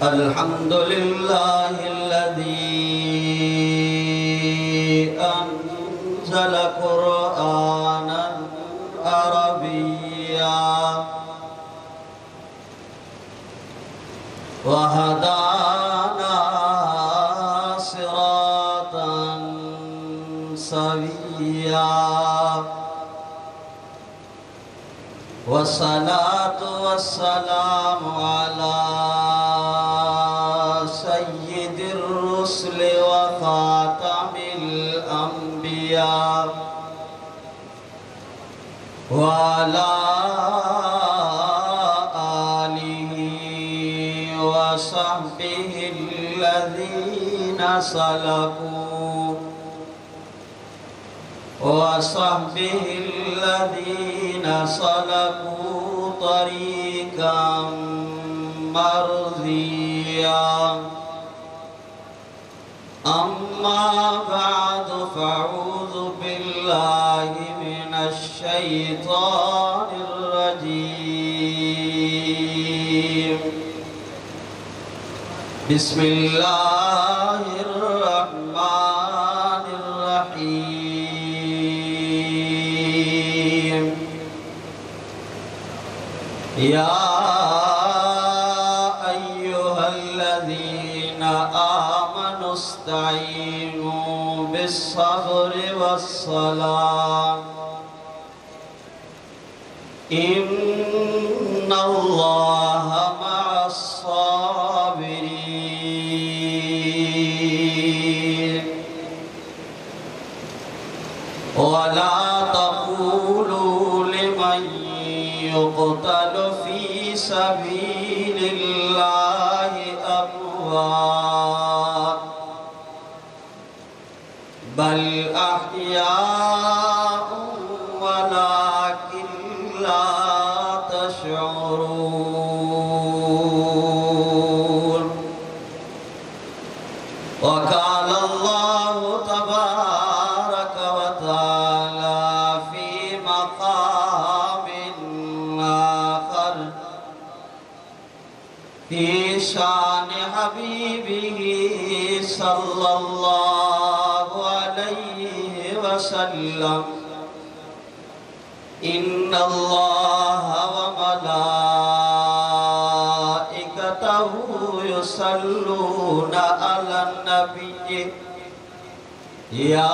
अल्हम्दुलिल्लाहिल्लज़ी अंज़ल क़ुरआनन अरबिय्या व हदाना सिरातन सविय्या वस्सलातु वस्सलामु अला सय्यिदिर रुसुलि व खातमिल अंबिया व अला आलिहि व सहबिहिल्लज़ीना सलकू वसहबिहिल्लज़ीना सलकू तरीक़म मर्ज़िया अम्मा बअदु फ़अऊज़ु बिल्लाहि मिनश शैतानिर रजीम बिस्मिल्लाहिर रहमानिर रहीम या अय्युहल्लज़ीना आमनुस्तईनु बिस्सब्रि वस्सलाह इन्नल्लाहा मअस्साबिरीन वला तक़ूलू लिमन युक़तलु फ़ी सबीलिल्लाहि अमवात बल अहयाउन वलाकिन ला तशऊरून वक़ाल अल्लाहु तबारक व तआला फ़ी मक़ामिन आख़र फ़ी शान हबीबिही सल्लल्लाहु अलैहि वसल्लम इन्नल्लाहा व मलाइकतहु युसल्लूना अलन नबी या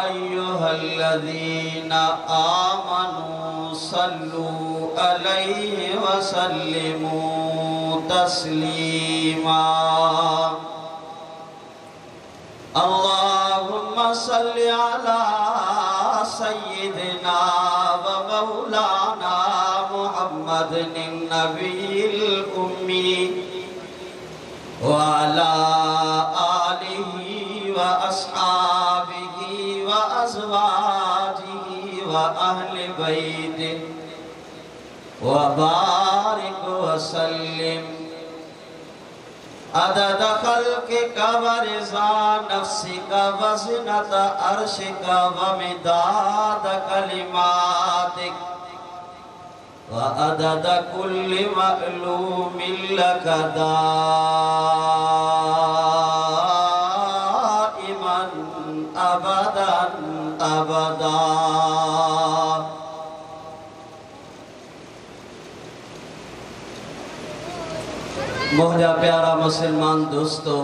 अय्युहल्लज़ीना आमनू सल्लू अलैहि व सल्लिमू तस्लीमा अल्लाहुम्मा सल्लि अला सय्यिदिना व मौलाना मुहम्मदिन नबिय्यिल उम्मी व अला आलिहि व अस्हाबिहि व अज़वाजिहि व अहलि बैतिहि व बारिक व सल्लिम अदद खल्क़िका व रिज़ा नफ्सिका व ज़िनत अर्शिका व मिदाद कलिमातिक व अदद कुल्लि मअलूमिन लका दाइमन अबदन अबदा। मोहजा प्यारा मुसलमान दोस्तों,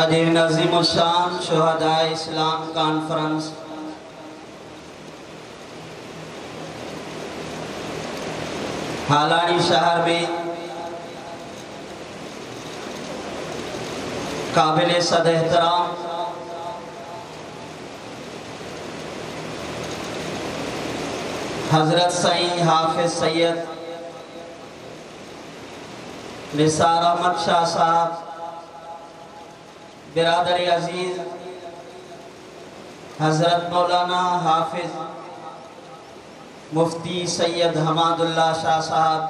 आज नज़ीमुशान शुहदाए इस्लाम कॉन्फ्रेंस हालानी शहर में काबिल सद एहतराम हजरत सईद हाफिज सैयद निसार अहमद शाह साहब, बिरादर अजीज हजरत मौलाना हाफिज मुफ्ती सैयद हमादुल्लाह शाह साहब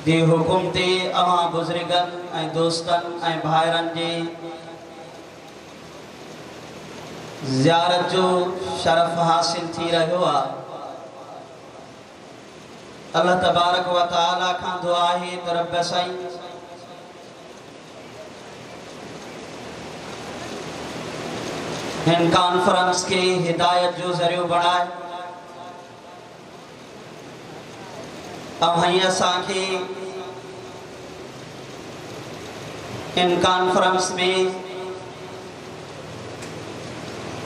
दी हुकुमते अमा बुजुर्गन ऐं दोस्तन ऐं भाइरन जे ज़ियारत जो शरफ़ हासिल थी रहियो आहे। अल्लाह तबारक व तआला खां दुआ है त रब साईं हिन कॉन्फ्रेंस के हिदायत जो ज़रियो बणाए ऐं असांखे इन कॉन्फ्रेंस में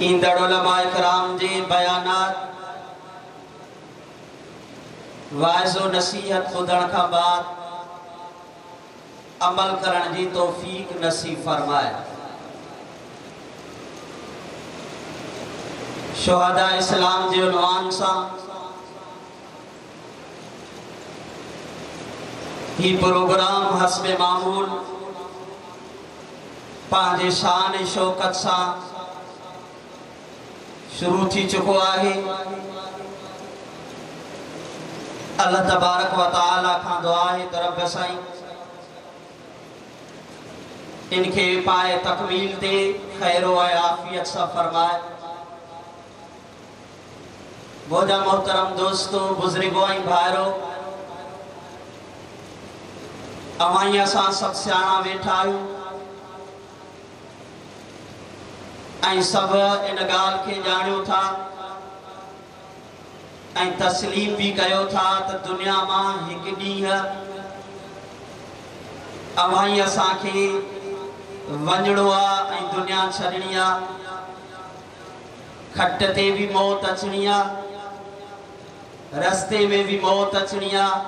ईंदड़ उलमा इकराम जे बयानात वाइज़ो नसीहत ॿुधण खां बाद अमल करण जी तौफ़ीक नसीब फरमाए। शुहदा इस्लाम जे उन्वान सां ही प्रोग्राम हस्बे मामूल पांजे शान शौकत सां शुरू थी चुको आहे। अल्लाह तबारक व तआला खां दुआ है त रब साईं इनके पाए तकमील ते खैरो आफियत सां फरमाए। बोजा मोहतरम दोस्तों, बुजुर्गो ऐं भाइरो, अवाई असां सभु सियाणा वेठा आहियूं ऐं सभु इन ॻाल्हि खे ॼाणियो था ऐं तस्लीम भी कयो था त दुनिया मां हिकु ॾींहुं अवाई असांखे वञिणो आहे ऐं दुनिया छॾणी आहे। खट ते भी मौत अचणी आहे, रस्ते में भी मौत अचणी आहे,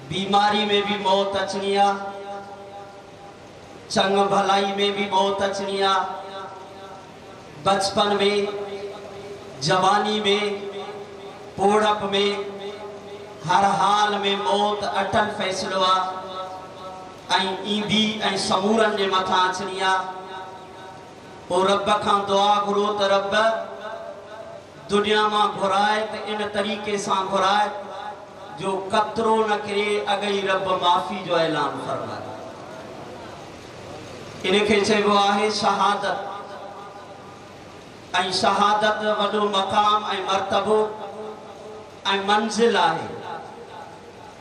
बीमारी में भी मौत अचणी आहे, चंग भलाई में भी मौत अचणी आहे, बचपन में, जवानी में, बूढ़प में, हर हाल में मौत अटल फैसलो आहे ऐं ईंदी ऐं समूरनि जे मथां अचणी आहे। पोइ रब खां दुआ घुरो त रब दुनिया मां घुराए त इन तरीक़े सां घुराए जो कतरो न करे अगई रब माफ़ी जो ऐलान फरमाए। इनखे चइबो आहे शहादत। ऐं शहादत वॾो मक़ाम ऐं मर्तबो ऐं मंज़िल आहे।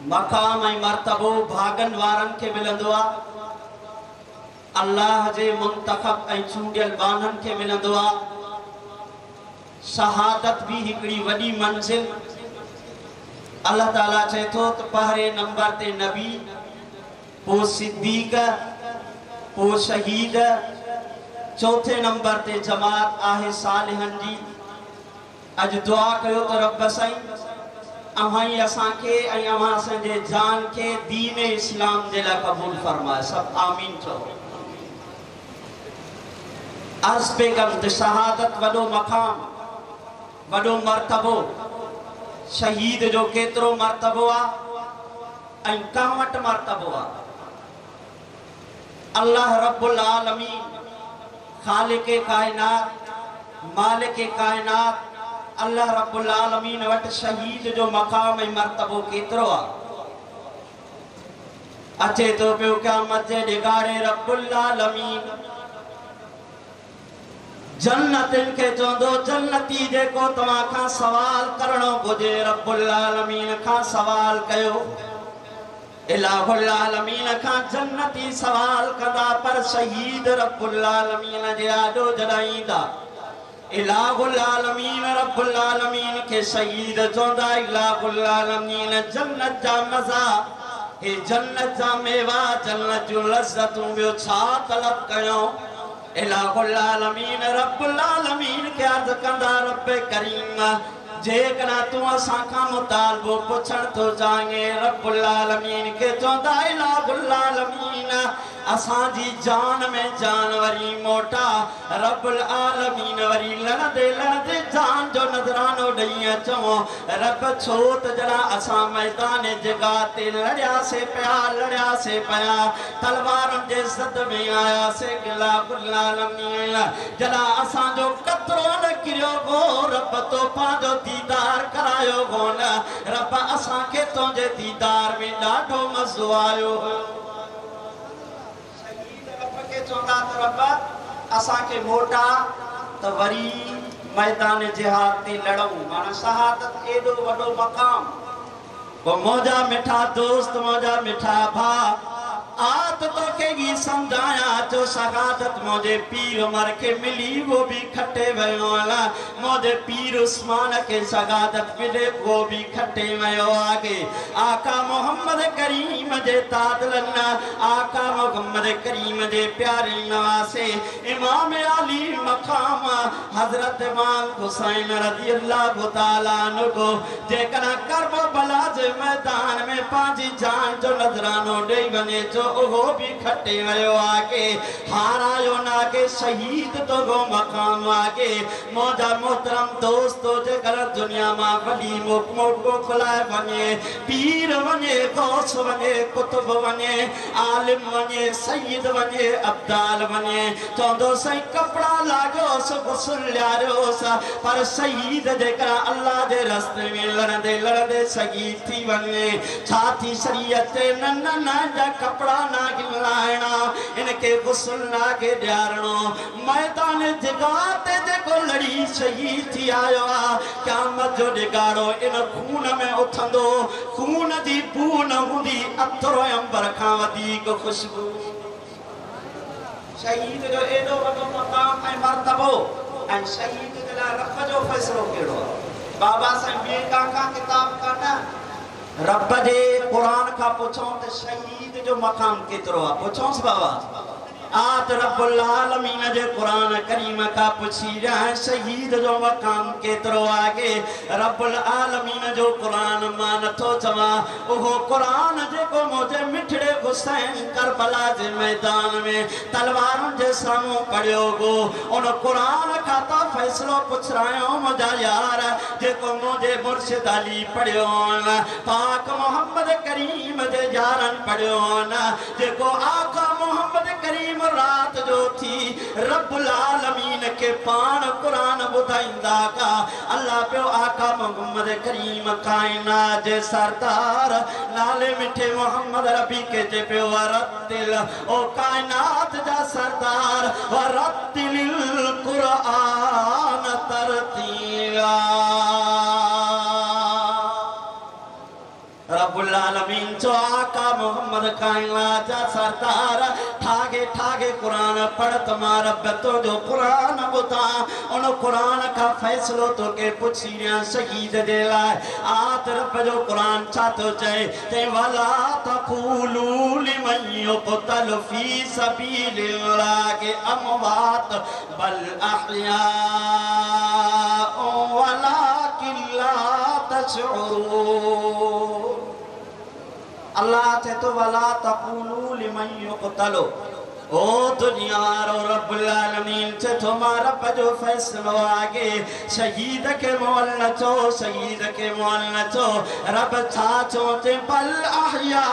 मक़ाम ऐं मर्तबो भागन वारनि खे मिलंदो आहे, अल्लाह जे मुंतखब ऐं चूंडियल बाननि खे मिलंदो आहे। शहादत भी हिकड़ी वॾी मंज़िल। अल्लाह ताला चए थो त पहिरे नंबर ते नबी, पोइ सिद्दीक़, पोइ शहीद, चौथे नंबर ते जमात आहे सालिहन जी। अज दुआ कयो त रब साईं अवाई असांखे ऐं अवां असांजे जान के दीन इस्लाम जे लाइ क़बूल फरमाए। सब आमीन चओ। अर्ज़ पे कम त शहादत वॾो मक़ाम, वॾो मर्तबो। शहीद जो केतिरो मर्तबो आहे ऐं कंहिं वटि मर्तबो आहे। अल्लाह रब्बुल आलमीन, खालिक़े कायनात, मालिके कायनात, अल्लाह रब्बुल आलमीन वटि शहीद जो मक़ाम ऐं मर्तबो केतिरो आहे। अचे तो पियो क़यामत जे ॾिगारे रब्बुल आलमीन जन्नतिन के चवंदो, जन्नती जेको तव्हां खां सवाल करणो घुर्जे रब्बुल आलमीन खां सवाल कयो। इलाहुल आलमीन खां जन्नती सवाल कंदा, पर शहीद रब्बुल आलमीन जे आॾो जॾहिं ईंदा, इलाहुल आलमीन रब्बुल आलमीन के शहीद चवंदा, इलाहुल आलमीन जन्नत जा मज़ा, हे जन्नत जा मेवा, जन्नत जूं लज़्ज़तूं ॿियो छा तलब कयूं। इलाहुल आलमीन रब्बुल आलमीन के अर्ज़ कंदा, रब करीम जेकॾहिं तूं असां खां मुतालबो पुछण थो चाहे, रब्बुल आलमीन के चवंदा, इलाहुल आलमीन असांजी जान में जान वरी मोटा। रब्बुल आलमीन वरी लड़दे जान जो नज़रानो ॾेई अचूं। रब छो त जरा असां मैदान जॻह ते लड़ियासीं पिया, तलवारनि जे ज़द में आयासीं। इलाहुल आलमीन जरा असांजो कतरो न किरियो हो, रब तो पंहिंजो दीदार करायो हो न। रब असांखे तुंहिंजे दीदार में ॾाढो मज़ो आयो। चवंदा त रब असांखे मोटा त वरी मैदान जिहाद ते लड़ूं माना शहादत एडो वडो मकाम वो मौजा मिठा दोस्त मौजा मिठा भा आत तो के ही समझाया जो शहादत मुझे पीर मर के मिली वो भी खट्टे भयो मुझे पीर उस्मान के शहादत मिले वो भी खट्टे भयो आगे आका मोहम्मद करीम जे तादलन्ना आका मोहम्मद करीम जे प्यारे नवासे इमाम अली मकाम हजरत इमाम हुसैन रज़ी अल्लाह तआला अन्हु को जेकरा करबला जे मैदान में पांजी जान जो नजरानो दे वने जो वो भी खट्टे वयो आगे हारायो ना के शहीद तो गो मकाम आगे मौजा मोहतरम दोस्तों जे कर दुनिया मा वली मोक को खुलाए वने पीर वने गौस वने कुतुब वने आलिम वने सय्यद वने अब्दाल वने चौंदो सही कपड़ा लागो सो गुस्ल ल्यारो सा पर शहीद जे कर अल्लाह दे रास्ते में लड़दे शहीद थी वने छाती शरीयत नन्ना जा कपड़ा ना गिलायना इनके गुस्ल ना के ड्यारणो मैदान जिगाते जेको लड़ी शहीद थी आयो क़यामत जो डिगाड़ो इन खून में उथंदो खून जी बू न हुंदी अथरो अंबर खां वधीक खुशबू शहीद जो एडो वडो मकाम ऐं मर्तबो ऐं शहीद जे लाइ रब जो फ़ैसिलो कहिड़ो बाबा साईं ॿिए का किताब का न रब जे कुरान का पुछो त शहीद जो मकाम केतरो आ पुछोस बाबा आत रब्बुल आलमीन जे कुरान करीम का पुछी रहा शहीद जो मकाम केतरो आगे रब्बुल आलमीन जो कुरान मान तो चवा ओहो कुरान जे को मुझे मिठड़े हुसैन करबला जे मैदान में तलवारन जे सामू पड़ियो गो उन कुरान का तो फैसलो पुछ रहा मुझा यार जे को मुझे मुर्शिद अली पड़ियो पाक मोहम्मद करीम जे यारन पड़ियो ना जे को आका मोहम्मद करीम रात जो थी रब्बुल आलमीन के पान कुरान बुधाइंदा का अल्लाह पे आका मोहम्मद करीम कायनात जे सरदार नाले मिठे मोहम्मद रबी के जे पे वरतिल ओ कायनात जा सरदार वरतिल कुरान तरतीला रब्बुल आलमीन जो आका मोहम्मद कायनात जा सरदार ठागे ठागे कुरान पढ़ तुम्हारा बतो जो कुरान बुता उन कुरान का फैसलो तो के पुछिया शहीद दे लाए आत रब जो कुरान चातो चाहे ते वाला तक़ूलू लिमन युक़तल फी सबीलिल्लाह के अमवात बल अहया वलाकिन ला तशऊरून अल्लाह ते तो वला तक़ूलू लिमन युक़तलो ओ दुनिया रो रब्बुल आलमीन से तुम्हारा बजो फैसलो आगे शहीद के मोल नचो शहीद के मोल नचो रब छा चोते बल अहया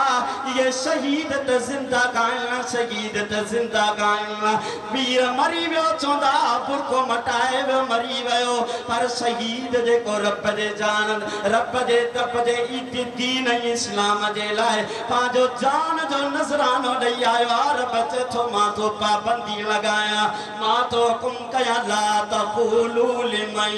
ये शहीद त जिंदा गायना शहीद त जिंदा गायना वीर मरी वियो चोंदा बुरको मटाए वियो मरी वियो पर शहीद जे को रब जे जान रब जे तरफ जे दीन इस्लाम जे लाए पांजो जान जो नजरानो ॾेई आयो रब जे थो मां तो पाबंदी लगाया मां तो हुकुम कया ला तक़ूलू लिमन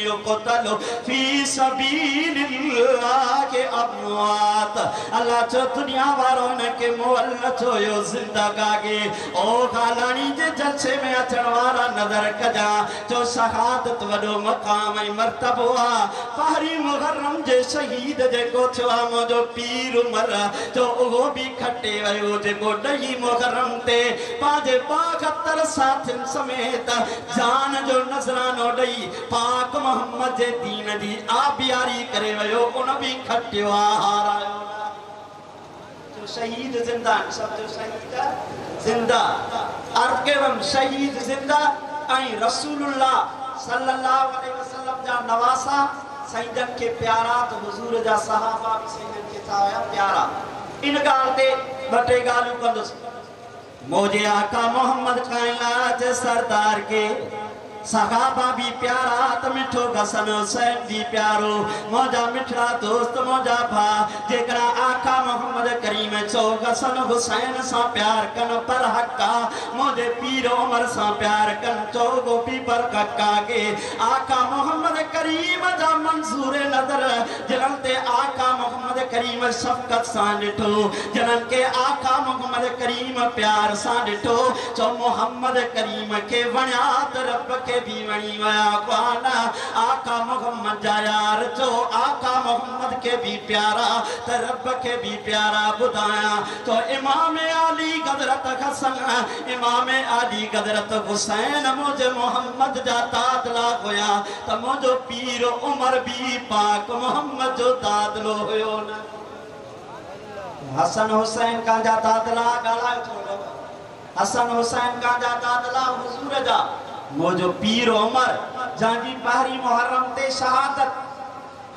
युक़तलु फी सबीलिल्लाह के अमवात अल्लाह जो दुनिया वारो न के मोल न छोयो जिंदगागे ओ गालानी जे जलसे में अचण वारा नजर कजा जो शहादत वडो मकाम ऐं मर्तबो आ पहरी मुहर्रम जे शहीद जे को थियो मुझो पीर उमर जो उहो भी खटे वयो जे को ॾही मुहर्रम ते पाजे 72 साथिन समेत जान जो नजरानो ॾेई पाक मोहम्मद जे दीन जी आबियारी करे वयो उन भी खटियो हारायो जो शहीद जिंदा सब जो शहीद जिंदा अरकेवम शहीद जिंदा ऐं रसूलुल्लाह सल्लल्लाहु अलैहि वसल्लम जा नवासा सईदन के प्यारा तो हुजूर जा सहाबा भी सईदन के था प्यारा इन गाल ते बटे गालू कंदस मोजे आका मोहम्मद कायनात सरदार के सहाबा भी प्यारा तो मिठो हसन हुसैन भी प्यारो मौजा मिठड़ा दोस्त मौजा भा जेकरा आका मोहम्मद करीम चो हसन हुसैन सा प्यार कन पर हक्का मोजे पीर उमर सा प्यार कन चो गोपी पर कक्का के आका मोहम्मद करीम जा मंसूर नजर जनते आका मोहम्मद करीम शफकत सा डिठो जनन के आका मोहम्मद करीम प्यार सा डिठो चो मोहम्मद करीम के वणिया रब के भी वणी वया कुआना आका मोहम्मद जा यार चो आका मोहम्मद के भी प्यारा त रब के भी प्यारा बुधाया तो इमाम अली हजरत हसन इमाम अली हजरत हुसैन मुझे मोहम्मद जा तादला होया त मुझो पीर उमर भी पाक मोहम्मद जो तादलो होयो ना हसन हुसैन का जा तादला गाला छोड़ो हसन हुसैन का जा तादला हुजूर जा मोजो पीर उमर जांजी पहरी मुहर्रम ते शहादत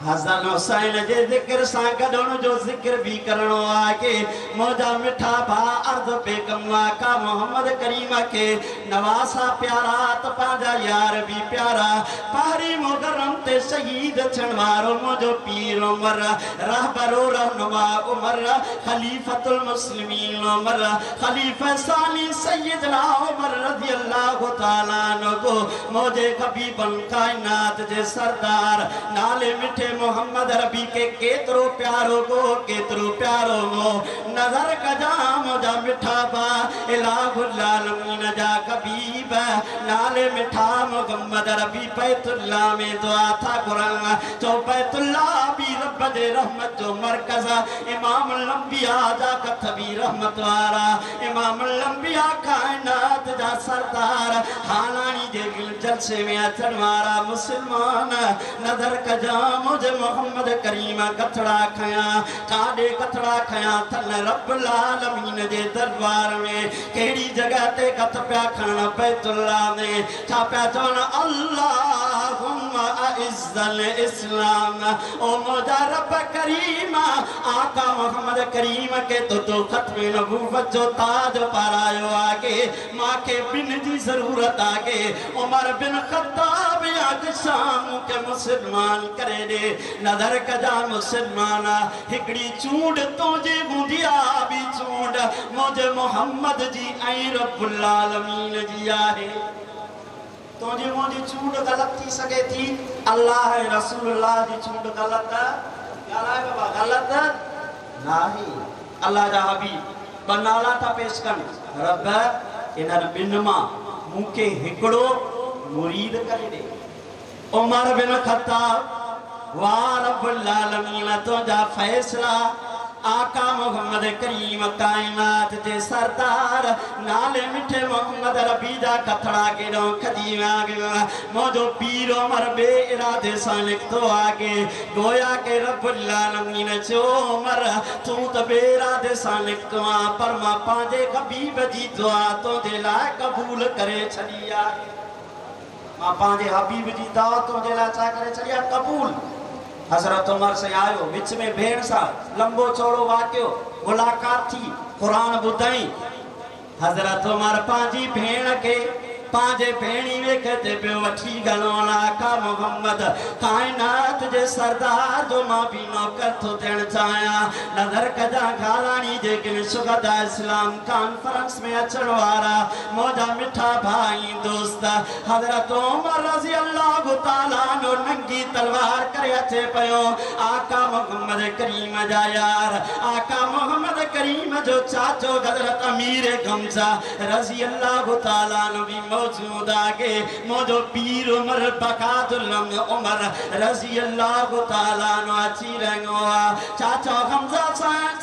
हसन हुसैन जे जिक्र सा गडण जो जिक्र भी करणो आके मोजा मिठा भा अर्ध बेगम आका मोहम्मद करीम के नवासा प्यारा त पाजा यार भी प्यारा पहरी मुहर्रम ते शहीद छणवारो मोजो पीर उमर रहबरो रहनुमा उमर खलीफतुल मुस्लिमीन उमर खलीफा सानी सैयदना उमर रज़ियल्लाहु तआला अन्हु मोजे कभी बन कायनात जे सरदार नाले मिठे मोहम्मद रबी के केतरो प्यारो गो नजर कजाम जा मिठा बा इलाहुल आलमीन जा कबीब नाले मिठा मोहम्मद रबी बैतुल्लाह में दुआ था कुरान चो बैतुल्लाह भी रब दे रहमत जो मरकज इमाम लंबिया जा कथबी रहमत वाला इमाम लंबिया कायनात जा सरदार हालानी जे जलसे में अचण वाला मुसलमान नजर कजाम मोहम्मद करीम कथड़ा खया काडे कथड़ा खया थन रब्बुल आलमीन जे दरबार में केड़ी जगह ते कथ प्या खाना बैतुल्लाह में छा प्या चवन अल्लाहुम्मा अइज़्ज़ल इस्लाम ओ मोजा रब करीम आका मोहम्मद करीम के तो खत्म नबूवत जो ताज पारायो आगे मां के बिन जी जरूरत आगे उमर बिन खत्ताब याद शाम के मुसलमान करे दे नजर कजा मुसलमाना हिकड़ी चूंड तुझे मुंडिया भी चूंड मुझे मोहम्मद जी ऐं रब्बुल आलमीन जी आहे तुझे मुझी चूंड गलत थी सके थी अल्लाह रसूलुल्लाह जी चूंड गलत गालाए बाबा गलत नाही अल्लाह जा हबीब बनाला था पेश कर रब इनन बिन मां मुके हिकड़ो मुरीद करे दे उमर बिन खत्ताब वाह रब्बुल आलमीन तो जा फैसला आका मोहम्मद करीम कायनात जे सरदार नाले मिठे मोहम्मद रबी जा कथड़ा के रो खदी आगे मोजो पीर उमर बे इरादे सा लिखतो आगे गोया के रब्बुल आलमीन चो उमर तू त बे इरादे सा लिखतो पर मां पांजे हबीब जी दुआ तो दे ला कबूल करे छड़िया मां पांजे हबीब जी दुआ तो दे ला चा करे छड़िया कबूल हजरत उमर से आयो विच में भेड़ सा लंबो चौड़ो वाक्यो मुलाकात थी कुरान बुधाई हजरत उमर पांजी भेण के पांजे भेणी वेखते पे वठी गलोला का मोहम्मद कायनात जे सरदार जो मां भी नौकर तो देण चाया नजर कजा गालानी जे के सुगदा इस्लाम कॉन्फ्रेंस में अचण वाला मोजा मिठा भाई दोस्त हजरत उमर रजी अल्लाह तआला नो नंगी तलवार करे अचे पयो आका मोहम्मद करीम जा यार आका मोहम्मद करीम जो चाचो हजरत अमीर गमजा रजी अल्लाह तआला नो भी मौजूद आगे मोजो पीर उमर बकादुल उमर रजी अल्लाह तआला नो अची रंगो चाचा हमजा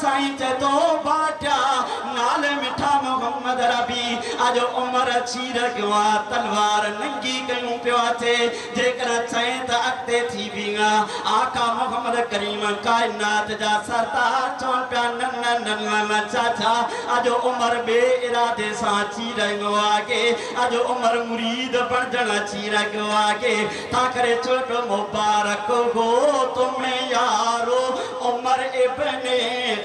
साईं ते तो बाटा नाले मिठा मोहम्मद रबी आज उमर अची रंगो तलवार नंगी कयूं पियो थे जेकर चए त अॻिते थी विया आका मोहम्मद करीम कायनात जा सरदार चवन पिया न चाचा आज उमर बे इरादे सां अची रंगो आगे आज उमर मुरीद बणजण अची रंगो आगे ता करे चोट मुबारक हो तुम्हें यारो उमर इब्ने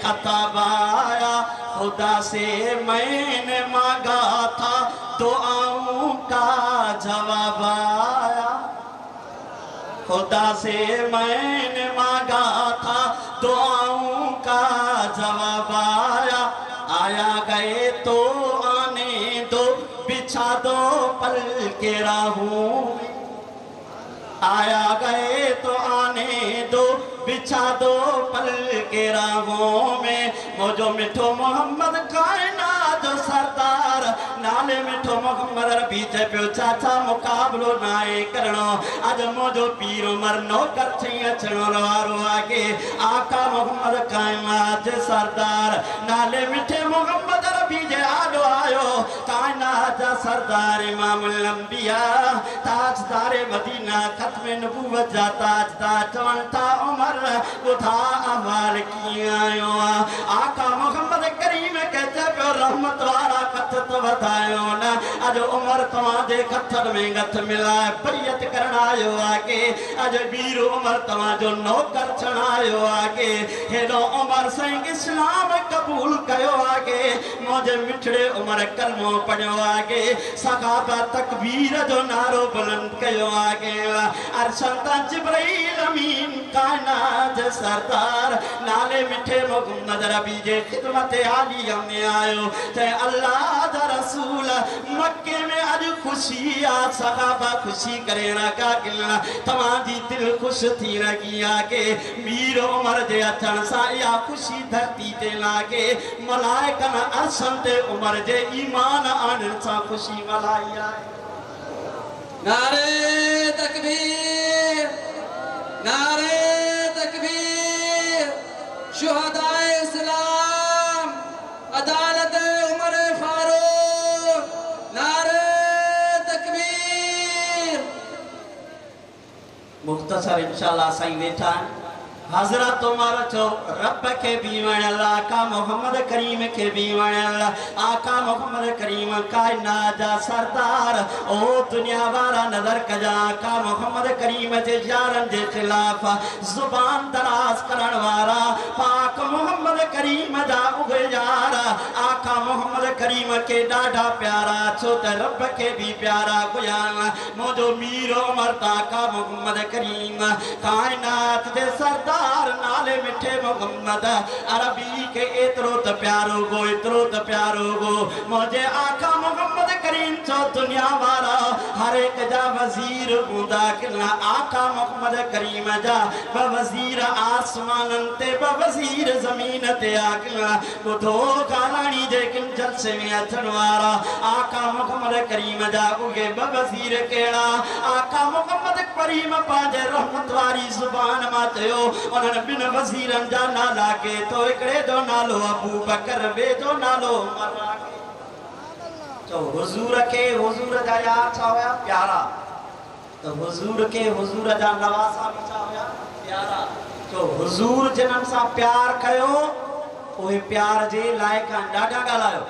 खत्ताब आया खुदा से मैंने मांगा था दुआओं का जवाब आया। खुदा से मैंने मांगा था दुआओं का जवाब आया। आया गए तो आने दो, बिछा दो पल के राहों में। आया गए तो आने दो, बिछा दो पल के राहों में। मुझो मिठो मोहम्मद कायनात जो सरदार, नाले मिठो मोहम्मद रबी पियो चाचा मुकाबलो नाए करणो। अज मुझो पीर उमर नौकर थी अचणो वारो आगे। आका मोहम्मद कायनात जो सरदार, नाले मिठे मोहम्मद रबी जे आडो आयो। कायनात जा सरदार इमामुल अंबिया, ताजदार मदीना, खत्म नबूवत जा ताजदार। चवण था उमर बुधा अहवाल किया आयो। आका मोहम्मद करीम कहते पियो रहमत वारा कथ तो वधायो न। अज उमर तव्हांजे कथन में गथ मिलाए बरियत करण आयो आगे। अज वीर उमर तव्हांजो नौकर थियण आयो आगे। हेॾो उमर साईं इस्लाम कबूल कयो आगे। मुंहिंजे मिठड़े उमर कलमो पढ़ियो आगे। सहाबा तकबीर जो नारो बुलंद कयो आगे। अरशन तां जिब्राइल अमीन कायनात सरदार, नाले मिठे मोहम्मद रबी जे खिदमत आलिया में आयो। ते अल्लाह दा रसूल मक्के में अज खुशी आ। सहाबा खुशी करे लगा गिला, तव्हांजी दिल खुश थी लगी आगे। वीर उमर जे अचण सां इहा खुशी धरती ते लागे। मलाइकन अर्शन ते उमर जे ईमान आणण सां खुशी मल्हाई आहे। नारे तकबीर, नारे तकबीर। शुहदाए इस्लाम, अदालत उमर फारूक, नारे तकबीर। मुख्तसर इंशाअल्लाह साईं वेठा हजरत उमर चो रब के भी वणल, आका मोहम्मद करीम के भी वणल। आका मोहम्मद करीम कायनात जा सरदार। ओ दुनिया वारा नजर कजा, आका मोहम्मद करीम जे यारन जे खिलाफ जुबान दराज करण वारा पाक मोहम्मद करीम जा उगे यार। आका मोहम्मद करीम के डाढा प्यारा, छो त रब के भी प्यारा गुयान। मुझो मीर उमर आका मोहम्मद करीम कायनात जे सरदार, नाले मिठे मोहम्मद अरबी के एतरो त प्यारो गो, एतरो त प्यारो गो। मुझे आका मोहम्मद करीम चो दुनिया वारा हर एक जा वजीर हूंदा किला। आका मोहम्मद करीम जा ब वजीर आसमानन ते ब वजीर जमीन ते आकिला। बुधो गालाणी जे किन जलसे में अचण वारा आका मोहम्मद करीम जा उगे ब वजीर केड़ा। आका मोहम्मद करीम पांजे रहमत वारी जुबान मा चयो उन्हनि बिन वज़ीरनि जा नाला के तो हिकिड़े जो नालो अबू बकर, ॿिए जो नालो उमर आहे। चओ हुज़ूर के हुज़ूर जा यार छा हुया? प्यारा। तो हुज़ूर के हुज़ूर जा नवासा बि छा हुया? प्यारा। चओ हुज़ूर जिन्हनि सां प्यार कयो उहे प्यार जे लाइक़ आहिनि। ॾाढा ॻाल्हायो।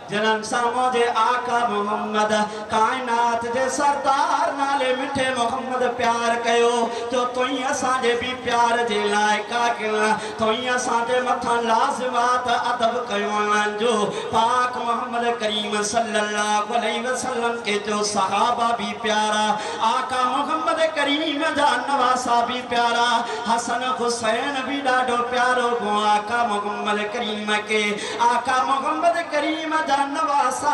जिन्हनि सां मुंहिंजे आका मोहम्मद कायनात जे सरदार नाले मिठे मोहम्मद प्यार कयो, जो तुई असांजे बि प्यार जे लाइक़ आहे। तुई असांजे मथां लाज़िमात अदब कयो आहिनि। जो पाक मोहम्मद करीम सल्लल्लाहु अलैहि वसल्लम के जो सहाबा भी प्यारा, आका मोहम्मद करीम जा नवासा भी प्यारा, हसन हुसैन भी ॾाढो प्यारो हो आका मोहम्मद करीम के। आका मोहम्मद करीम जा नवासा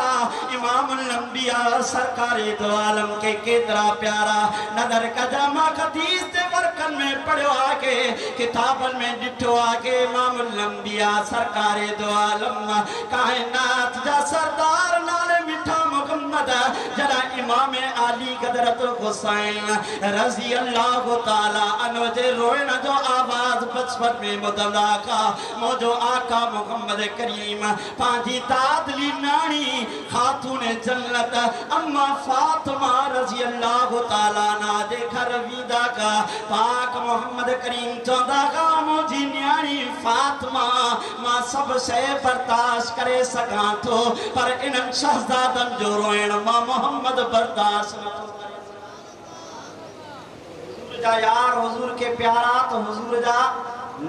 इमामुल अंबिया सरकारे दो आलम के केतरा प्यारा। नदर कदम हदीस ते वर्कन में पढ़ियो आके, किताबन में ॾिठो आके। इमामुल अंबिया सरकारे दो आलम कायनात जा सरदार नाले मिठा मोहम्मद जरा इमाम आली हज़रत हुसैन रज़ी अल्लाह ताला अन्हु जे रोइण जो आवाज बचपन में ॿुधंदा का। मुंहिंजो आका मोहम्मद करीम पंहिंजी तादली नानी खातून जन्नत अम्मा फातिमा रज़ी अल्लाह ताला ना जे घर वींदा का। पाक मोहम्मद करीम चवंदा का मुंहिंजी न्याणी फातिमा मां सभु शइ बर्दाश्त करे सघां थो, पर इन्हनि शहज़ादनि जो रोइण मां मोहम्मद बर्दाश्त नथो करे सघां। हुज़ूर जा यार हुज़ूर के प्यारा तो हुज़ूर जा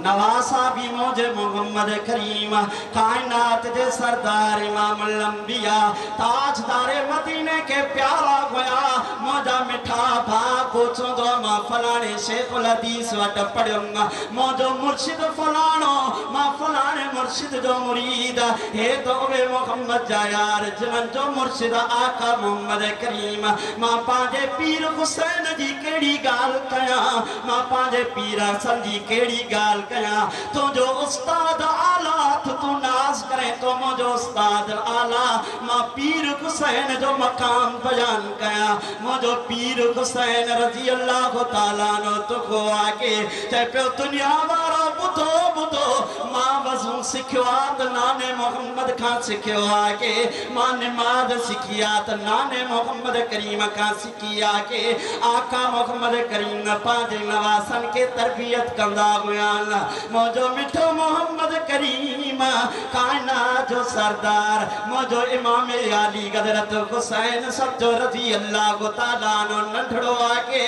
नवासा भी मौजे मोहम्मद करीम कायनात दे सरदार इमामुल अंबिया ताजदार मदीने के प्यारा गोया मौजा मिठा भा कोचो दो मा फलाने शेखुल हदीस वट पढ़ूंगा मौजो मुर्शिद फलानो मा फलाने मुर्शिद जो मुरीद हे तो वे मोहम्मद जा यार जिन जो मुर्शिद आका मोहम्मद करीम मां पांजे पीर हुसैन जी केड़ी गाल कया मां पांजे पीर हसन जी केड़ी गाल कया तो जो उस्ताद आला तू नाज करे तो मुझो उस्ताद आला मां पीर हुसैन जो मकाम बयान कया मुझो पीर हुसैन रजी अल्लाह ताला नो तो को आके चाहे पे दुनिया वारो बुतो बुतो मां वजू सिखवा त नाने मोहम्मद खान सिखवा के मां नमाज सिखिया त नाने मोहम्मद करीम खान सिखिया के आका मोहम्मद करीम पांच नवासन के तरबियत कंदा हुयान मौजो मिठो मोहम्मद करीम कायना जो सरदार मौजो इमाम अली हजरत हुसैन सब जो रजी अल्लाह ताला नो नंढड़ो आके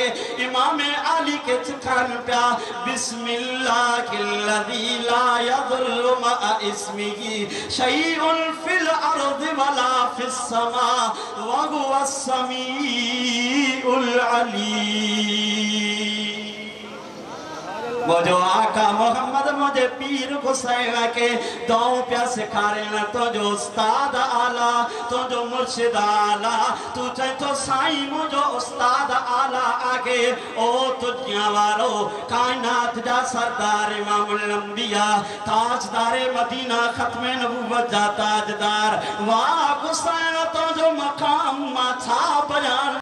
इमाम अली के चिखान प्या बिस्मिल्लाहिल्लज़ी ला यज़ुल्लु मअ इस्मिही शैउन फिल अर्ज़ि वला फिस समा व हुवस समीउल अलीम। मुझो आका मोहम्मद मुझे पीर हुसैन के दो प्या सिखारे न तो जो उस्ताद आला तो जो मुर्शिद आला तू चाहे तो साईं मुझो उस्ताद आला आगे ओ तुझिया वारो कायनात जा सरदार इमामुल अंबिया ताजदार मदीना खत्मे नबूवत जा ताजदार वाह हुसैन तो जो मकाम मा छा बयान